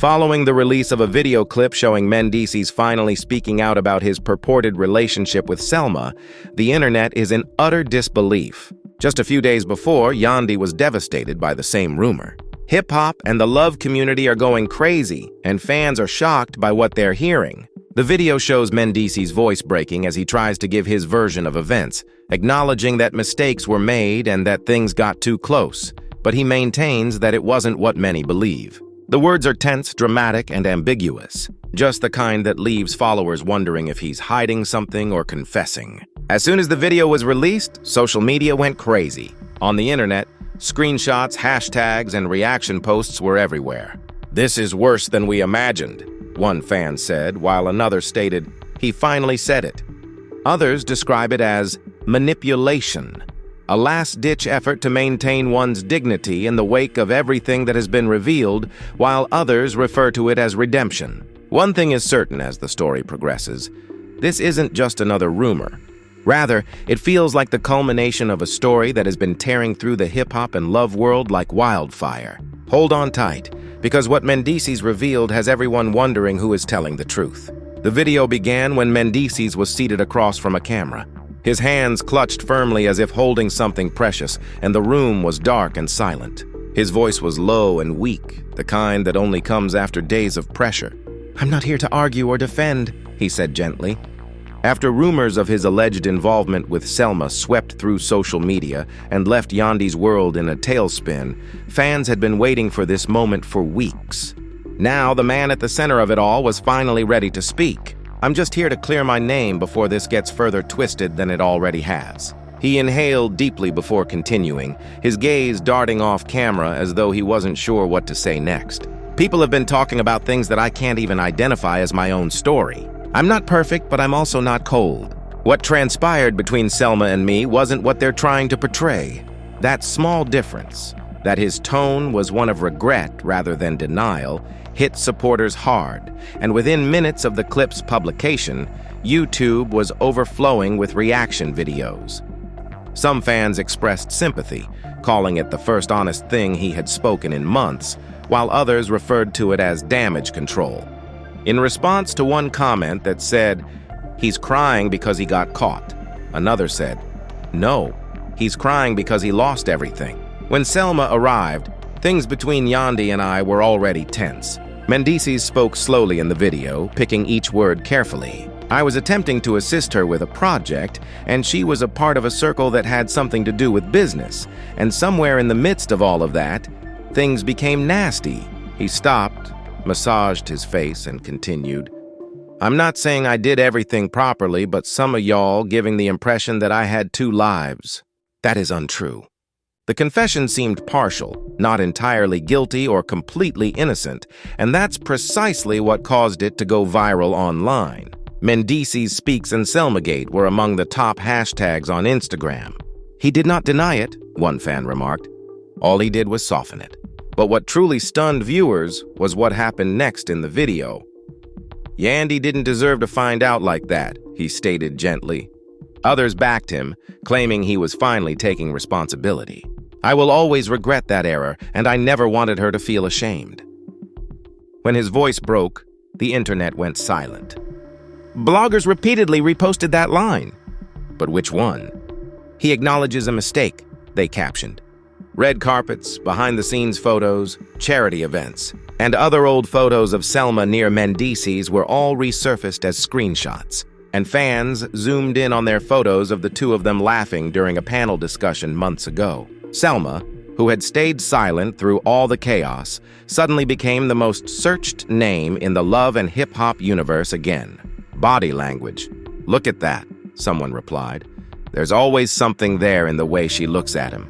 Following the release of a video clip showing Mendeecees finally speaking out about his purported relationship with Selma, the internet is in utter disbelief. Just a few days before, Yandy was devastated by the same rumor. Hip-hop and the love community are going crazy, and fans are shocked by what they're hearing. The video shows Mendeecees' voice breaking as he tries to give his version of events, acknowledging that mistakes were made and that things got too close, but he maintains that it wasn't what many believe. The words are tense, dramatic, and ambiguous, just the kind that leaves followers wondering if he's hiding something or confessing. As soon as the video was released, social media went crazy. On the internet, screenshots, hashtags, and reaction posts were everywhere. "This is worse than we imagined," one fan said, while another stated, "He finally said it." Others describe it as manipulation, a last-ditch effort to maintain one's dignity in the wake of everything that has been revealed, while others refer to it as redemption. One thing is certain as the story progresses: this isn't just another rumor. Rather, it feels like the culmination of a story that has been tearing through the hip-hop and love world like wildfire. Hold on tight, because what Mendeecees revealed has everyone wondering who is telling the truth. The video began when Mendeecees was seated across from a camera. His hands clutched firmly as if holding something precious, and the room was dark and silent. His voice was low and weak, the kind that only comes after days of pressure. "I'm not here to argue or defend," he said gently. After rumors of his alleged involvement with Selma swept through social media and left Yandy's world in a tailspin, fans had been waiting for this moment for weeks. Now, the man at the center of it all was finally ready to speak. "I'm just here to clear my name before this gets further twisted than it already has." He inhaled deeply before continuing, his gaze darting off camera as though he wasn't sure what to say next. "People have been talking about things that I can't even identify as my own story. I'm not perfect, but I'm also not cold. What transpired between Selma and me wasn't what they're trying to portray. That small difference, that his tone was one of regret rather than denial, hit supporters hard, and within minutes of the clip's publication, YouTube was overflowing with reaction videos. Some fans expressed sympathy, calling it the first honest thing he had spoken in months, while others referred to it as damage control. In response to one comment that said, "He's crying because he got caught," another said, "No, he's crying because he lost everything." When Selma arrived, things between Yandy and I were already tense. Mendeecees spoke slowly in the video, picking each word carefully. I was attempting to assist her with a project, and she was a part of a circle that had something to do with business. And somewhere in the midst of all of that, things became nasty. He stopped, massaged his face, and continued, "I'm not saying I did everything properly, but some of y'all giving the impression that I had two lives. That is untrue." The confession seemed partial, not entirely guilty or completely innocent, and that's precisely what caused it to go viral online. Mendeecees Speaks and Selmagate were among the top hashtags on Instagram. "He did not deny it," one fan remarked. "All he did was soften it." But what truly stunned viewers was what happened next in the video. "Yandy didn't deserve to find out like that," he stated gently. Others backed him, claiming he was finally taking responsibility. "I will always regret that error, and I never wanted her to feel ashamed." When his voice broke, the internet went silent. "Bloggers repeatedly reposted that line." "But which one?" "He acknowledges a mistake," they captioned. Red carpets, behind-the-scenes photos, charity events, and other old photos of Selma near Mendeecees were all resurfaced as screenshots, and fans zoomed in on their photos of the two of them laughing during a panel discussion months ago. Selma, who had stayed silent through all the chaos, suddenly became the most searched name in the love and hip-hop universe again. "Body language. Look at that," someone replied. "There's always something there in the way she looks at him."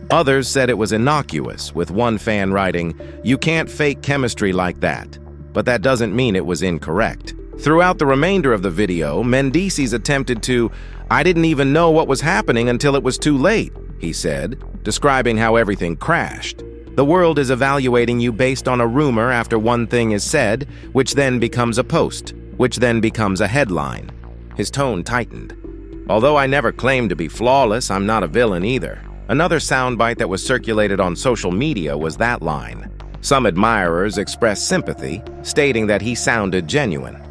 Others said it was innocuous, with one fan writing, "You can't fake chemistry like that," but that doesn't mean it was incorrect. Throughout the remainder of the video, Mendeecees attempted to, "I didn't even know what was happening until it was too late," he said, describing how everything crashed. "The world is evaluating you based on a rumor after one thing is said, which then becomes a post, which then becomes a headline." His tone tightened. "Although I never claimed to be flawless, I'm not a villain either." Another soundbite that was circulated on social media was that line. Some admirers expressed sympathy, stating that he sounded genuine.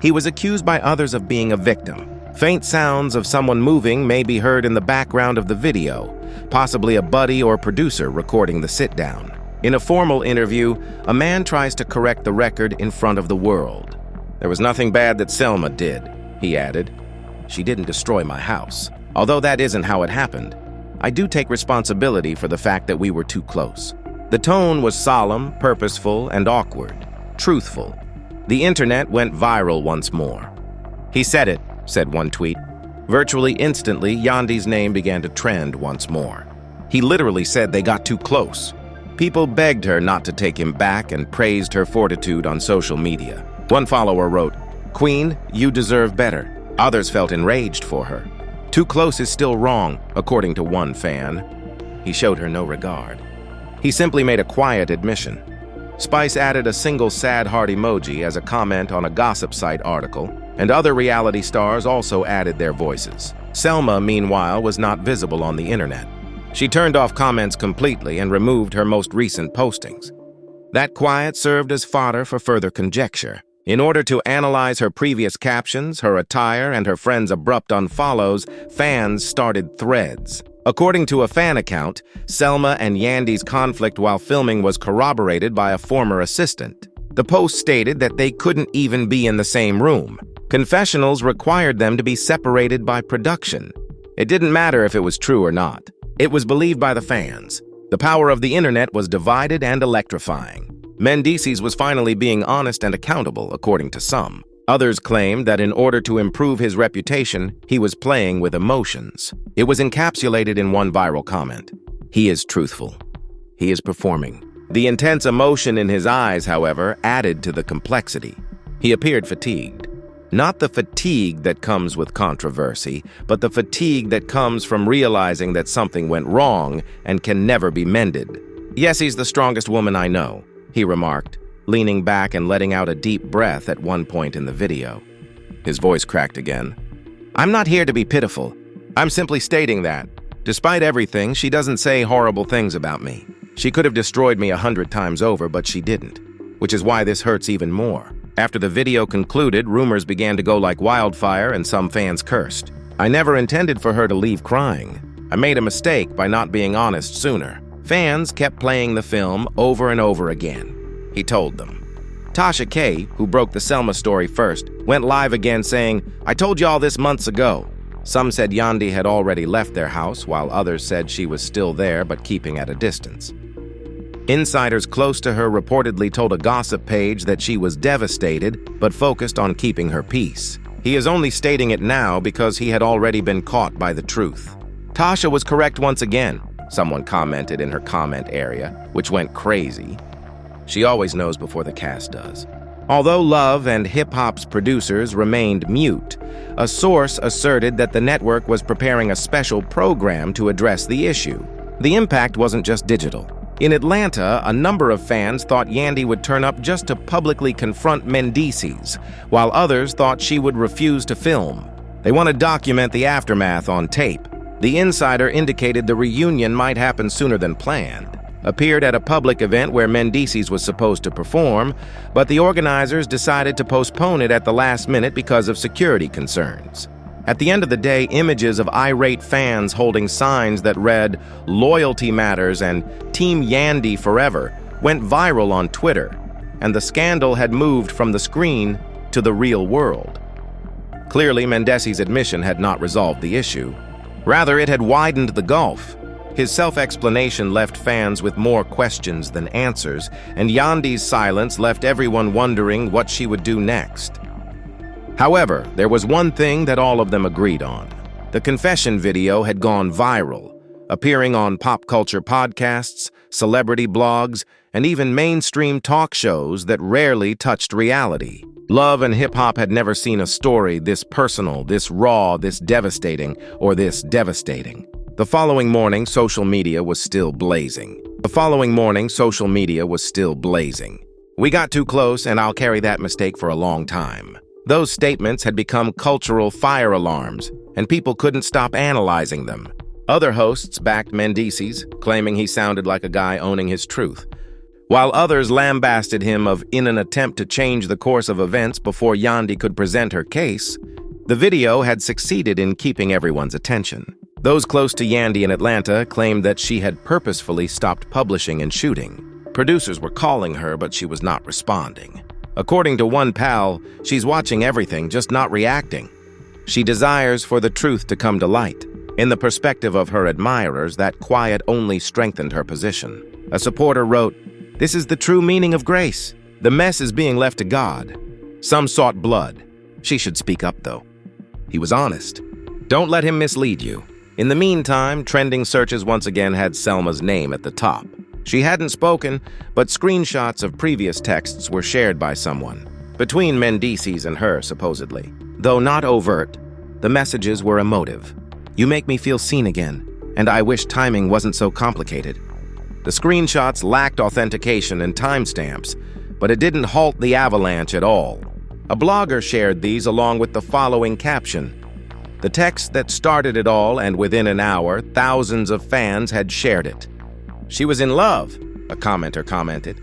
He was accused by others of being a victim. Faint sounds of someone moving may be heard in the background of the video, possibly a buddy or producer recording the sit-down. In a formal interview, a man tries to correct the record in front of the world. "There was nothing bad that Selma did," he added. "She didn't destroy my house. Although that isn't how it happened. I do take responsibility for the fact that we were too close." The tone was solemn, purposeful, and awkward. Truthful. The internet went viral once more. "He said it," said one tweet. Virtually instantly, Yandy's name began to trend once more. He literally said they got too close. People begged her not to take him back and praised her fortitude on social media. One follower wrote, "Queen, you deserve better." Others felt enraged for her. "Too close is still wrong," according to one fan. He showed her no regard. He simply made a quiet admission. Spice added a single sad heart emoji as a comment on a gossip site article, and other reality stars also added their voices. Selma, meanwhile, was not visible on the internet. She turned off comments completely and removed her most recent postings. That quiet served as fodder for further conjecture. In order to analyze her previous captions, her attire, and her friends' abrupt unfollows, fans started threads. According to a fan account, Selma and Yandy's conflict while filming was corroborated by a former assistant. The post stated that they couldn't even be in the same room. Confessionals required them to be separated by production. It didn't matter if it was true or not. It was believed by the fans. The power of the internet was divided and electrifying. Mendeecees was finally being honest and accountable, according to some. Others claimed that in order to improve his reputation, he was playing with emotions. It was encapsulated in one viral comment. "He is truthful. He is performing." The intense emotion in his eyes, however, added to the complexity. He appeared fatigued. Not the fatigue that comes with controversy, but the fatigue that comes from realizing that something went wrong and can never be mended. "Yes, he's the strongest woman I know," he remarked, leaning back and letting out a deep breath at one point in the video. His voice cracked again. "I'm not here to be pitiful. I'm simply stating that, despite everything, she doesn't say horrible things about me. She could have destroyed me 100 times over, but she didn't, which is why this hurts even more." After the video concluded, rumors began to go like wildfire and some fans cursed. "I never intended for her to leave crying. I made a mistake by not being honest sooner." Fans kept playing the film over and over again. He told them. Tasha K, who broke the Selma story first, went live again saying, "I told you all this months ago." Some said Yandy had already left their house, while others said she was still there but keeping at a distance. Insiders close to her reportedly told a gossip page that she was devastated but focused on keeping her peace. He is only stating it now because he had already been caught by the truth. "Tasha was correct once again," someone commented in her comment area, which went crazy. "She always knows before the cast does." Although Love and hip-hop's producers remained mute, a source asserted that the network was preparing a special program to address the issue. The impact wasn't just digital. In Atlanta, a number of fans thought Yandy would turn up just to publicly confront Mendeecees, while others thought she would refuse to film. They want to document the aftermath on tape. The insider indicated the reunion might happen sooner than planned. Appeared at a public event where Mendeecees was supposed to perform, but the organizers decided to postpone it at the last minute because of security concerns. At the end of the day, images of irate fans holding signs that read "Loyalty Matters" and "Team Yandy Forever" went viral on Twitter, and the scandal had moved from the screen to the real world. Clearly, Mendeecees' admission had not resolved the issue. Rather, it had widened the gulf. His self-explanation left fans with more questions than answers, and Yandy's silence left everyone wondering what she would do next. However, there was one thing that all of them agreed on. The confession video had gone viral, appearing on pop culture podcasts, celebrity blogs, and even mainstream talk shows that rarely touched reality. Love and hip-hop had never seen a story this personal, this raw, this devastating, or this devastating. The following morning, social media was still blazing. "We got too close, and I'll carry that mistake for a long time." Those statements had become cultural fire alarms, and people couldn't stop analyzing them. Other hosts backed Mendeecees, claiming he sounded like a guy owning his truth. while others lambasted him in an attempt to change the course of events before Yandy could present her case. The video had succeeded in keeping everyone's attention. Those close to Yandy in Atlanta claimed that she had purposefully stopped publishing and shooting. Producers were calling her, but she was not responding. According to one pal, she's watching everything, just not reacting. She desires for the truth to come to light. In the perspective of her admirers, that quiet only strengthened her position. A supporter wrote, "This is the true meaning of grace. The mess is being left to God." Some sought blood. She should speak up, though. He was honest. Don't let him mislead you. In the meantime, trending searches once again had Selma's name at the top. She hadn't spoken, but screenshots of previous texts were shared by someone. Between Mendeecees and her, supposedly. Though not overt, the messages were emotive. "You make me feel seen again, and I wish timing wasn't so complicated." The screenshots lacked authentication and timestamps, but it didn't halt the avalanche at all. A blogger shared these along with the following caption: "The text that started it all, and within an hour, thousands of fans had shared it." "She was in love," a commenter commented.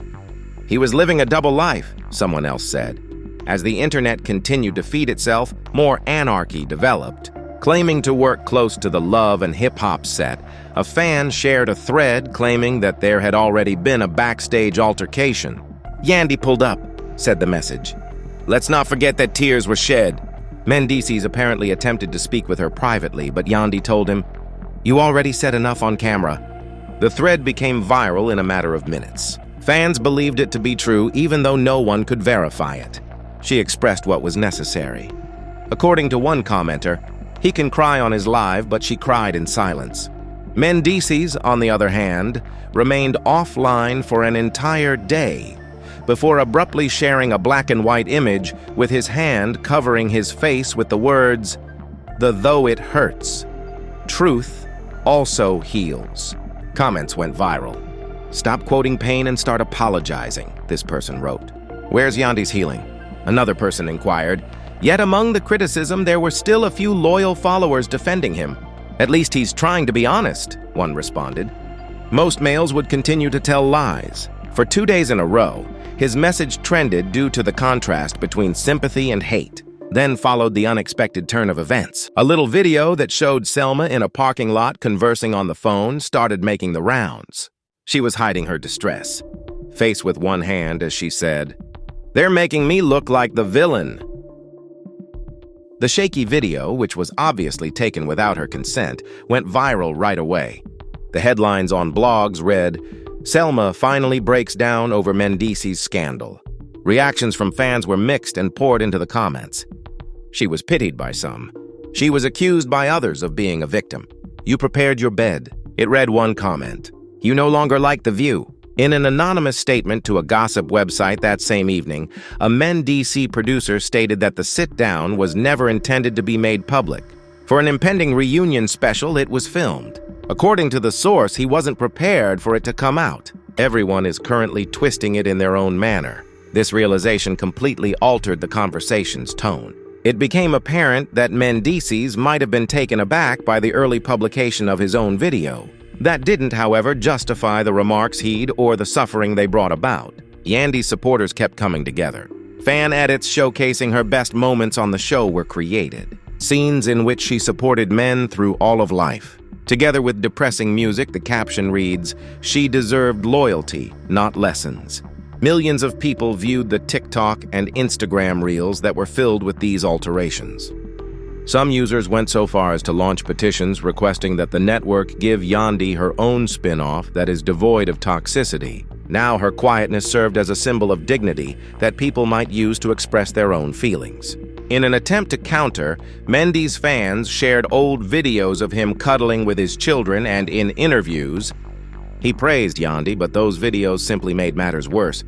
"He was living a double life," someone else said. As the internet continued to feed itself, more anarchy developed. Claiming to work close to the love and hip-hop set, a fan shared a thread claiming that there had already been a backstage altercation. "Yandy pulled up," said the message. "Let's not forget that tears were shed." Mendeecees apparently attempted to speak with her privately, but Yandy told him, "You already said enough on camera." The thread became viral in a matter of minutes. Fans believed it to be true even though no one could verify it. She expressed what was necessary. According to one commenter, he can cry on his live, but she cried in silence. Mendeecees, on the other hand, remained offline for an entire day before abruptly sharing a black and white image with his hand covering his face with the words, "Though it hurts, truth also heals." Comments went viral. "Stop quoting pain and start apologizing," this person wrote. "Where's Yandy's healing?" Another person inquired. Yet among the criticism, there were still a few loyal followers defending him. "At least he's trying to be honest," one responded. Most males would continue to tell lies. For 2 days in a row, his message trended due to the contrast between sympathy and hate. Then followed the unexpected turn of events. A little video that showed Selma in a parking lot conversing on the phone started making the rounds. She was hiding her distress, face with one hand as she said, "They're making me look like the villain." The shaky video, which was obviously taken without her consent, went viral right away. The headlines on blogs read, "Selma finally breaks down over Mendeecees scandal." Reactions from fans were mixed and poured into the comments. She was pitied by some. She was accused by others of being a victim. "You prepared your bed," it read one comment. "You no longer like the view." In an anonymous statement to a gossip website that same evening, a Mendeecees producer stated that the sit-down was never intended to be made public. For an impending reunion special, it was filmed. According to the source, he wasn't prepared for it to come out. Everyone is currently twisting it in their own manner. This realization completely altered the conversation's tone. It became apparent that Mendeecees might have been taken aback by the early publication of his own video. That didn't, however, justify the remarks he'd or the suffering they brought about. Yandy's supporters kept coming together. Fan edits showcasing her best moments on the show were created. Scenes in which she supported men through all of life. Together with depressing music, the caption reads, "She deserved loyalty, not lessons." Millions of people viewed the TikTok and Instagram reels that were filled with these alterations. Some users went so far as to launch petitions requesting that the network give Yandy her own spin-off that is devoid of toxicity. Now her quietness served as a symbol of dignity that people might use to express their own feelings. In an attempt to counter, Mendeecees fans shared old videos of him cuddling with his children, and in interviews, he praised Yandy, but those videos simply made matters worse,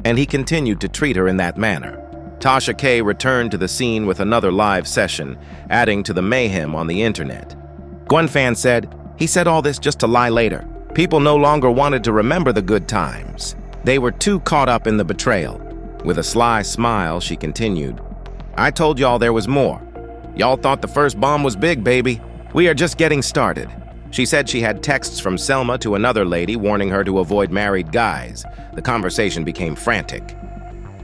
and he continued to treat her in that manner. Tasha K returned to the scene with another live session, adding to the mayhem on the internet. One fan said, "He said all this just to lie later. People no longer wanted to remember the good times. They were too caught up in the betrayal." With a sly smile, she continued, "I told y'all there was more. Y'all thought the first bomb was big, baby. We are just getting started." She said she had texts from Selma to another lady warning her to avoid married guys. The conversation became frantic.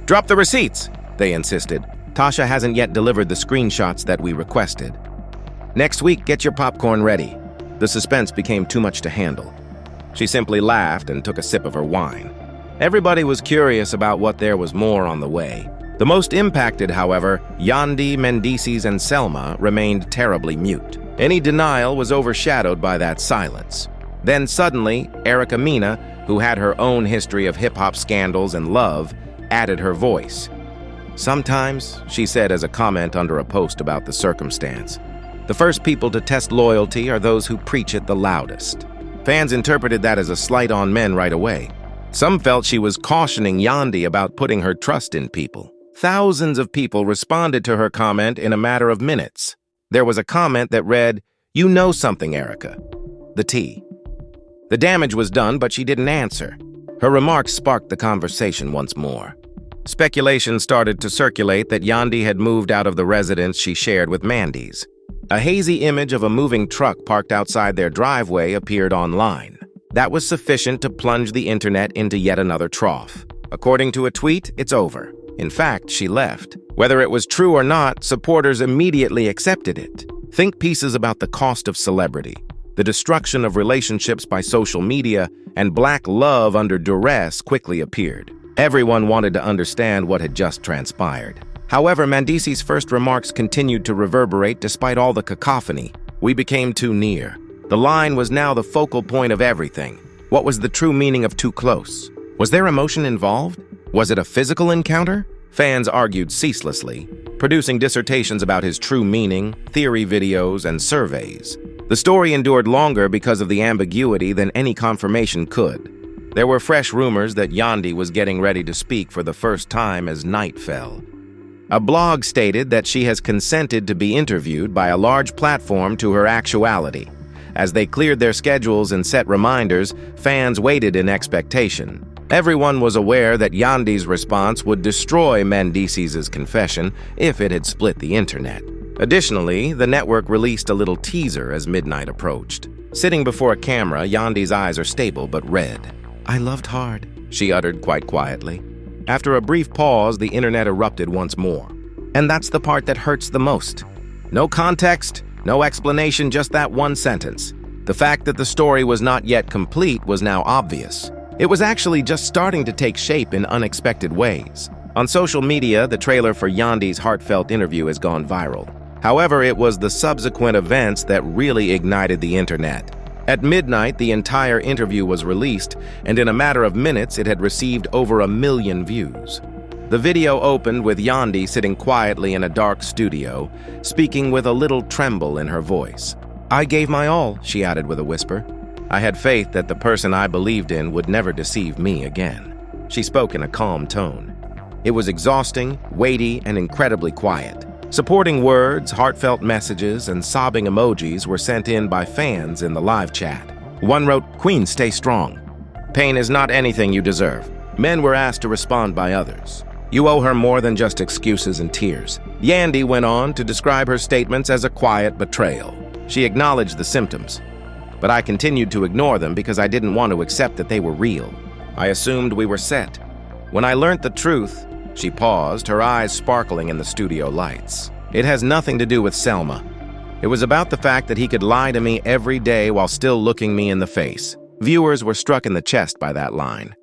"Drop the receipts," they insisted. "Tasha hasn't yet delivered the screenshots that we requested. Next week, get your popcorn ready." The suspense became too much to handle. She simply laughed and took a sip of her wine. Everybody was curious about what there was more on the way. The most impacted, however, Yandy, Mendeecees, and Selma remained terribly mute. Any denial was overshadowed by that silence. Then suddenly, Erica Mena, who had her own history of hip-hop scandals and love, added her voice. "Sometimes," she said as a comment under a post about the circumstance, "the first people to test loyalty are those who preach it the loudest." Fans interpreted that as a slight on men right away. Some felt she was cautioning Yandy about putting her trust in people. Thousands of people responded to her comment in a matter of minutes. There was a comment that read, "You know something, Erica. The T." The damage was done, but she didn't answer. Her remarks sparked the conversation once more. Speculation started to circulate that Yandy had moved out of the residence she shared with Mendeecees. A hazy image of a moving truck parked outside their driveway appeared online. That was sufficient to plunge the internet into yet another trough. According to a tweet, it's over. In fact, she left. Whether it was true or not, supporters immediately accepted it. Think pieces about the cost of celebrity, the destruction of relationships by social media, and black love under duress quickly appeared. Everyone wanted to understand what had just transpired. However, Mendeecees' first remarks continued to reverberate despite all the cacophony. "We became too near." The line was now the focal point of everything. What was the true meaning of too close? Was there emotion involved? Was it a physical encounter? Fans argued ceaselessly, producing dissertations about his true meaning, theory videos, and surveys. The story endured longer because of the ambiguity than any confirmation could. There were fresh rumors that Yandy was getting ready to speak for the first time as night fell. A blog stated that she has consented to be interviewed by a large platform to her actuality. As they cleared their schedules and set reminders, fans waited in expectation. Everyone was aware that Yandy's response would destroy Mendeecees' confession if it had split the internet. Additionally, the network released a little teaser as midnight approached. Sitting before a camera, Yandy's eyes are stable but red. "I loved hard," she uttered quite quietly. After a brief pause, the internet erupted once more. And that's the part that hurts the most. No context, no explanation, just that one sentence. The fact that the story was not yet complete was now obvious. It was actually just starting to take shape in unexpected ways. On social media, the trailer for Yandy's heartfelt interview has gone viral. However, it was the subsequent events that really ignited the internet. At midnight, the entire interview was released, and in a matter of minutes, it had received over 1 million views. The video opened with Yandy sitting quietly in a dark studio, speaking with a little tremble in her voice. "I gave my all," she added with a whisper. "I had faith that the person I believed in would never deceive me again." She spoke in a calm tone. It was exhausting, weighty, and incredibly quiet. Supporting words, heartfelt messages, and sobbing emojis were sent in by fans in the live chat. One wrote, "Queen, stay strong. Pain is not anything you deserve." Men were asked to respond by others. "You owe her more than just excuses and tears." Yandy went on to describe her statements as a quiet betrayal. She acknowledged the symptoms, but I continued to ignore them because I didn't want to accept that they were real. I assumed we were set. When I learned the truth, she paused, her eyes sparkling in the studio lights. "It has nothing to do with Selma. It was about the fact that he could lie to me every day while still looking me in the face." Viewers were struck in the chest by that line.